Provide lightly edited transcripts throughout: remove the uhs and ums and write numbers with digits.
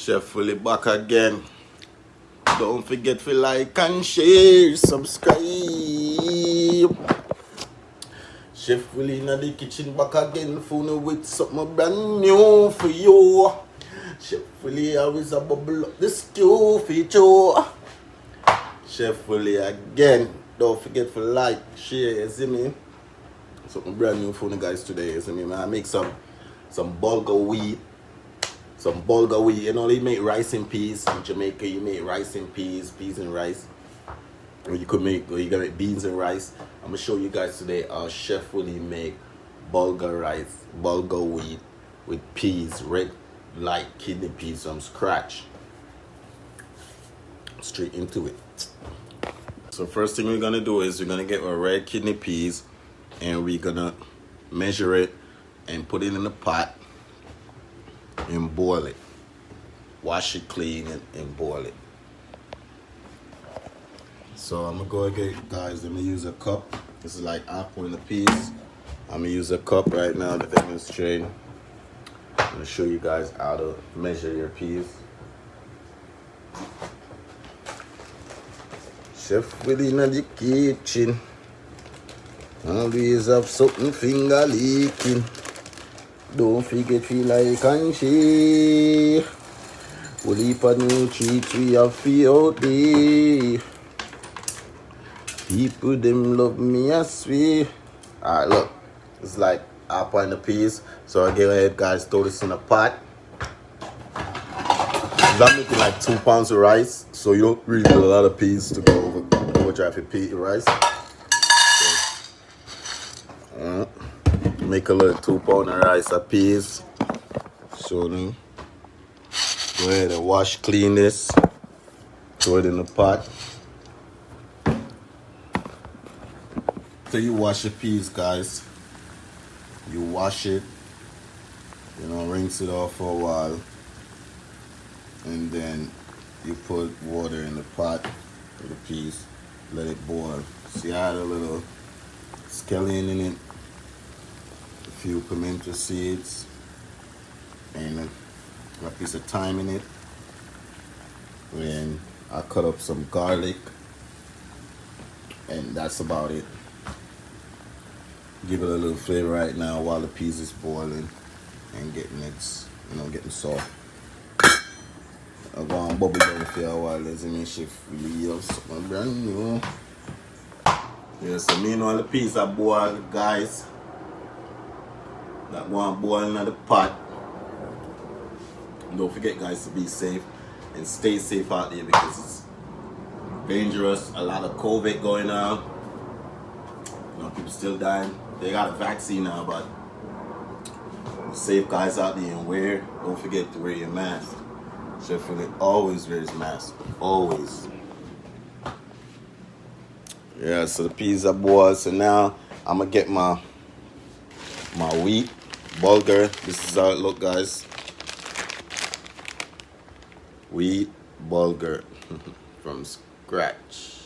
Chef Willie back again. Don't forget to like and share, subscribe. Chef Willie in the kitchen back again, phone with something brand new for you. Chef Willie always a bubble up the stew for you. Chef Willie again. Don't forget to like, share, you see me? Something brand new for you guys today, you see me? I make some bulgur wheat. Some bulgur wheat. You know, they make rice and peas. In Jamaica, you make rice and peas and rice. Or you can make beans and rice. I'm gonna show you guys today how Chef Willie make bulgur rice, bulgur wheat with peas, red light kidney peas from scratch. Straight into it. So first thing we're gonna do is we're gonna get our red kidney peas and we're gonna measure it and put it in a pot and boil it. Wash it clean and boil it. So I'm gonna go again, guys. Let me use a cup. This is like half point of peas. I'm gonna use a cup right now to demonstrate. I'm gonna show you guys how to measure your peas. Chef Willie in the kitchen. Always have something finger licking. Don't forget feel like and share. We'll heap of new treats we have for out there. People them love me as we. Alright, look. It's like half pint of peas. So I go ahead, guys, throw this in a pot. I'm making like 2 pounds of rice, so you don't really need a lot of peas to go overdrive your pea rice. So, make a little 2 pound of rice of peas. So then, go ahead and wash, clean this. Throw it in the pot. So you wash your peas, guys. You wash it. You know, rinse it off for a while. And then you put water in the pot for the peas. Let it boil. See, I had a little scallion in it. A few pimento seeds. And a piece of thyme in it. And I cut up some garlic. And that's about it. Give it a little flavor right now while the peas is boiling and getting soft. I'm going to bubble down for a while. Let's make Chef Willie have something brand new. Yeah, so me and all the peas are boiled, guys. That one boiling in the pot. Don't forget, guys, to be safe and stay safe out there because it's dangerous. A lot of COVID going on. You know, people still dying. They got a vaccine now, but safe, guys, out there and don't forget to wear your mask. Chef Willie always wears mask. Always. Yeah, so the peas are boiled. So now I'm gonna get my wheat, bulgur. This is how it look, guys. Wheat, bulgur from scratch.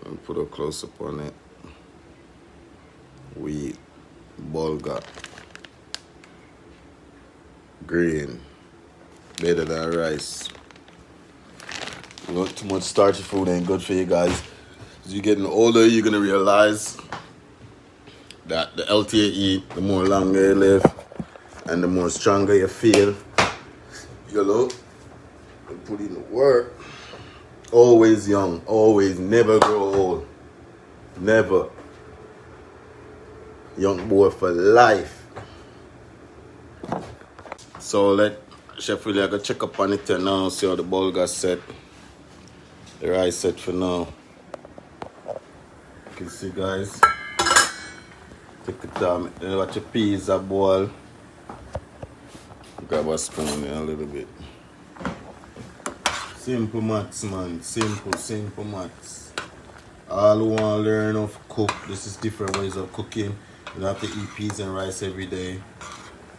I'll put a close up on it. Wheat, bulgur. Green. Better than rice. Not too much starchy food ain't good for you guys. As you're getting older, you're gonna realize that the healthier you eat, the more longer you live, and the more stronger you feel. You know, and put in the work. Always young, always, never grow old. Never. Young boy for life. So let Chef Willie, I go check up on it now, see how the bulgur set. The rice set for now. You can see, guys. Take the time, watch your peas are boil. Grab a spoon in a little bit. Simple maths, man. Simple maths. All who want to learn how to cook, this is different ways of cooking. You don't have to eat peas and rice every day.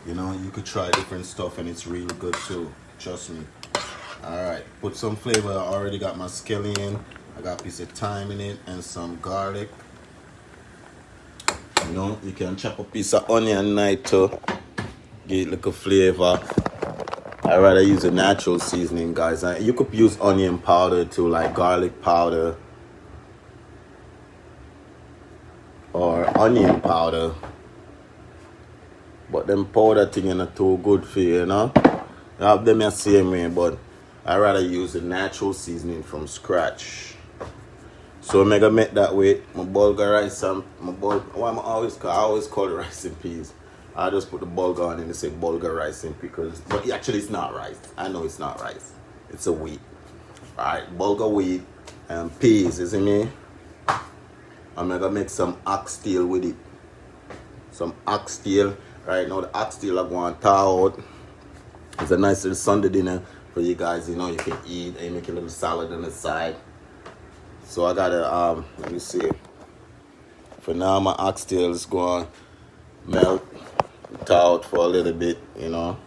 You know, you could try different stuff and it's really good too. Trust me. Alright, put some flavor. I already got my scallion. I got a piece of thyme in it and some garlic. You know, you can chop a piece of onion night too. Get a little flavor. I rather use a natural seasoning, guys. You could use onion powder too, like garlic powder or onion powder. But them powder thing are not too good for you, you know. I have them the same way, but I rather use a natural seasoning from scratch. So I'm gonna make that with my bulgur rice and my I always call it rice and peas. I just put the bulgur on and they say bulgur rice and pickles. But actually it's not rice. I know it's not rice. It's a wheat. Alright, bulgur wheat and peas, you see me? I'm gonna make some oxtail with it. Some oxtail. Right now the oxtail I'm going to thaw out. It's a nice little Sunday dinner for you guys, you know, you can eat and make a little salad on the side. So I gotta let me see. For now my oxtail is going to melt, thaw out for a little bit, you know.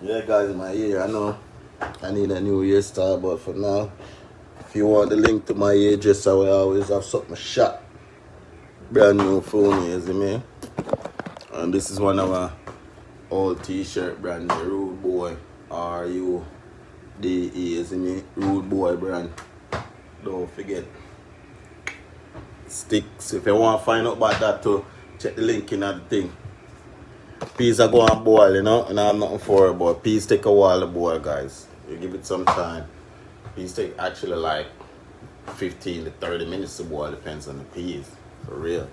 Yeah guys, my hair, I know I need a new hairstyle, but for now, if you want the link to my hairdresser, I will always have something shot. Brand new phone, you see me? And this is one of our old t-shirt brand, the Rude Boy, RUDE, you see me? Rude Boy brand. Don't forget. Sticks. If you want to find out about that too, check the link in that thing. Peas are going to boil, you know, and I'm nothing for it, but peas take a while to boil, guys. You give it some time. Peas take actually like 15 to 30 minutes to boil, depends on the peas, for real.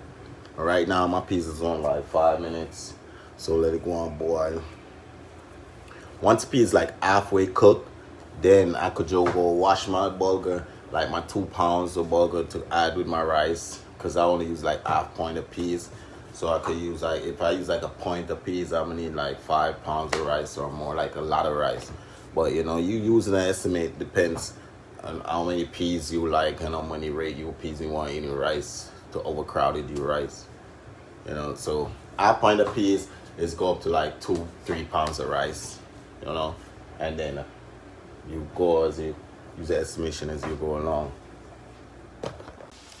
Right now my peas is on like 5 minutes, so let it go on boil. Once the peas like halfway cooked, then I could just go wash my bulgur, like my 2 pounds of bulgur to add with my rice, because I only use like half point of peas. So I could use like, if I use like a pint of peas, I'm gonna need like 5 pounds of rice or more, like a lot of rice. But you know, you use an estimate, depends on how many peas you like and how many peas you want in your rice to overcrowded your rice. You know, so half pint of peas is go up to like 2-3 pounds of rice, you know, and then you go as you use the estimation as you go along.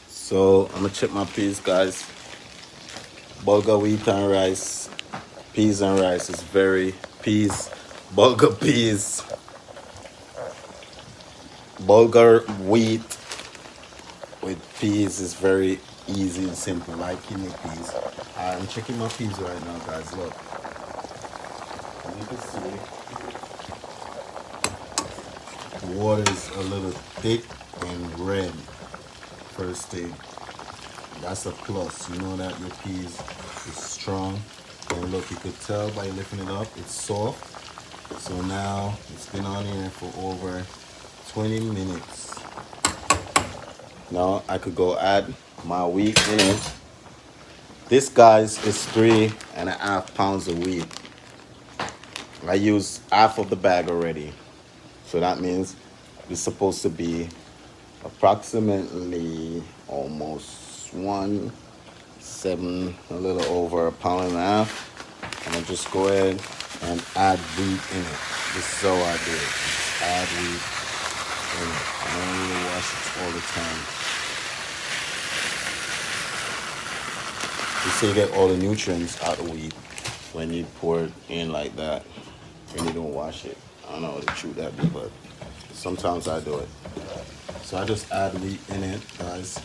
So I'm gonna check my peas, guys. Bulgur wheat and rice, peas and rice is very bulgur peas, bulgur wheat with peas is very easy and simple, like kidney peas. I'm checking my peas right now, guys. Look, as you can see, the water is a little thick and red. First thing, that's a plus. You know that your peas is strong. And look, you could tell by lifting it up, it's soft. So now it's been on here for over 20 minutes. Now I could go add my wheat in it. This, guys, is 3.5 pounds of wheat. I used half of the bag already. So that means it's supposed to be approximately almost 1.7, a little over 1.5 pounds. I'm gonna just go ahead and add wheat in it. This is how I do it. Just add wheat in it. I don't really wash it all the time. You say you get all the nutrients out of wheat when you pour it in like that, when you don't wash it. I don't know what the truth that be, but sometimes I do it. So I just add wheat in it, guys.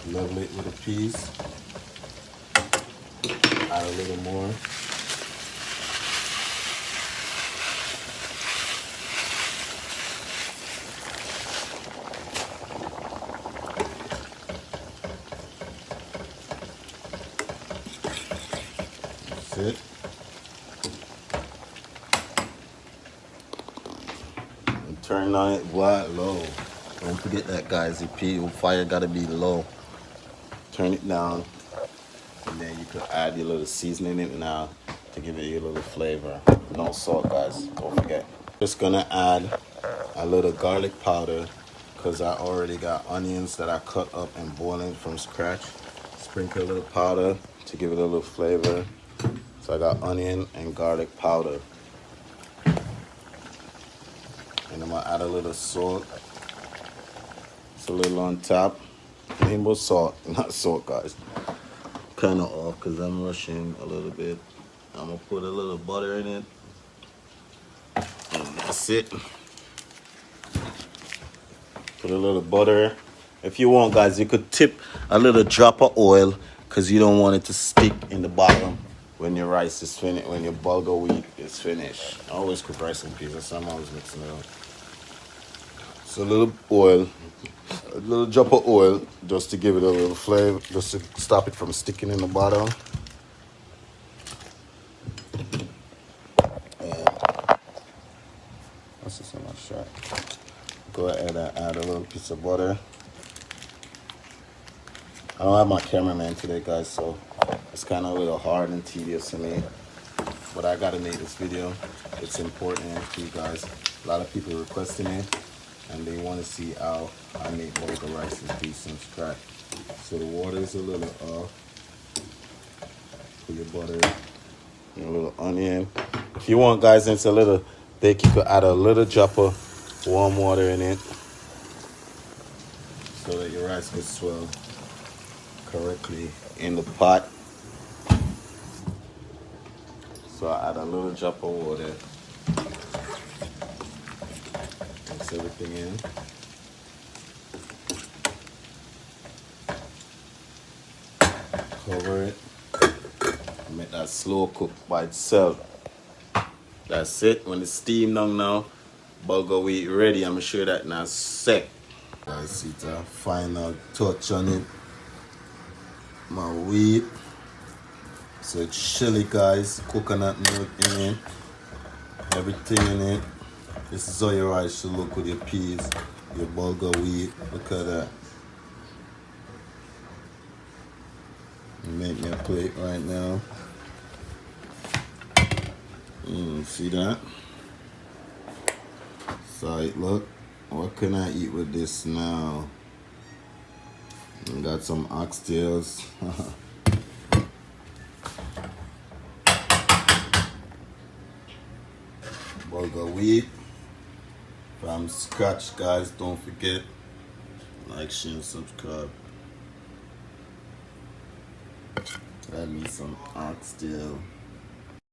Level it with the peas. Add a little more. That's it. And turn on it wide low. Don't forget that, guys. Your fire gotta be low. Turn it down, and then you could add your little seasoning in it now to give it your little flavor. No salt, guys. Don't forget. Just gonna add a little garlic powder because I already got onions that I cut up and boiling from scratch. Sprinkle a little powder to give it a little flavor. So I got onion and garlic powder, and I'm gonna add a little salt. It's a little on top. Rainbow salt, not salt, guys. kind of off because I'm rushing a little bit. I'm gonna put a little butter in it, and that's it. Put a little butter. If you want, guys, you could tip a little drop of oil because you don't want it to stick in the bottom when your rice is finished, when your bulgur wheat is finished. I always cook rice and peas, so I'm always mixing it up. So a little oil, a little drop of oil just to give it a little flavor, just to stop it from sticking in the bottom. And that's just so much shot. Go ahead and add a little piece of butter. I don't have my cameraman today, guys, so it's kind of a little hard and tedious for me. But I gotta make this video. It's important to you guys. A lot of people requesting it, and they want to see how I make bulgur rice and peas from scratch. So the water is a little off. Put your butter, and a little onion. If you want, guys, it's a little thick, you could add a little drop of warm water in it so that your rice can swell correctly in the pot. So I add a little drop of water, mix everything in. Cover it, make that slow cook by itself. That's it. When it's steamed down now, bulgur wheat ready. I'm gonna show you that now sec. Guys, see the final touch on it. My wheat. So it's chili, guys. Coconut milk in it. Everything in it. This is how your rice should look with your peas, your bulgur wheat. Look at that. Make me a plate right now. See that? So look, what can I eat with this now? Got some oxtails. Bulgur wheat from scratch, guys. Don't forget, like, share, and subscribe. Add me some oxtail.